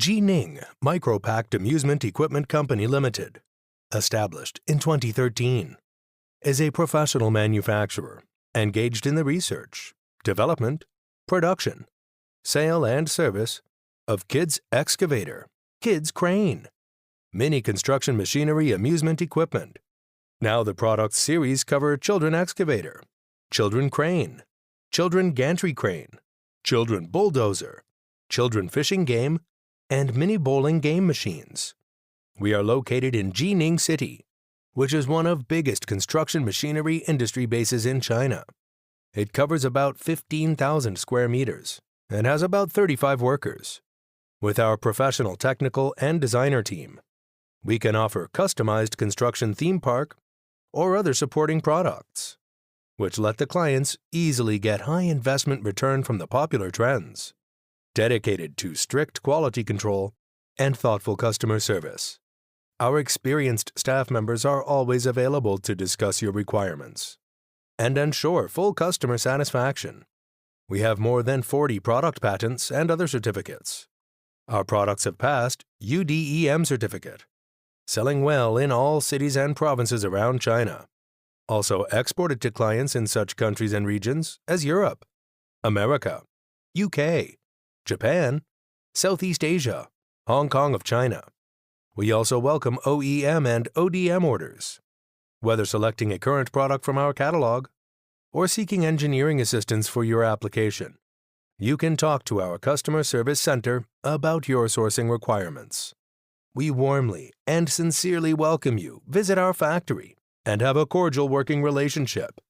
Jining Micropacked Amusement Equipment Company Limited, established in 2013, is a professional manufacturer engaged in the research, development, production, sale, and service of kids' excavator, kids' crane, mini construction machinery amusement equipment. Now the product series cover children excavator, children crane, children gantry crane, children bulldozer, children fishing game, and mini bowling game machines. We are located in Jining City, which is one of biggest construction machinery industry bases in China. It covers about 15,000 square meters and has about 35 workers. With our professional technical and designer team, we can offer customized construction theme park or other supporting products, which let the clients easily get high investment return from the popular trends, dedicated to strict quality control and thoughtful customer service. Our experienced staff members are always available to discuss your requirements and ensure full customer satisfaction. We have more than 40 product patents and other certificates. Our products have passed UDEM certificate, selling well in all cities and provinces around China. Also exported to clients in such countries and regions as Europe, America, UK, Japan, Southeast Asia, Hong Kong of China. We also welcome OEM and ODM orders. Whether selecting a current product from our catalog or seeking engineering assistance for your application, you can talk to our customer service center about your sourcing requirements. We warmly and sincerely welcome you visit our factory and have a cordial working relationship.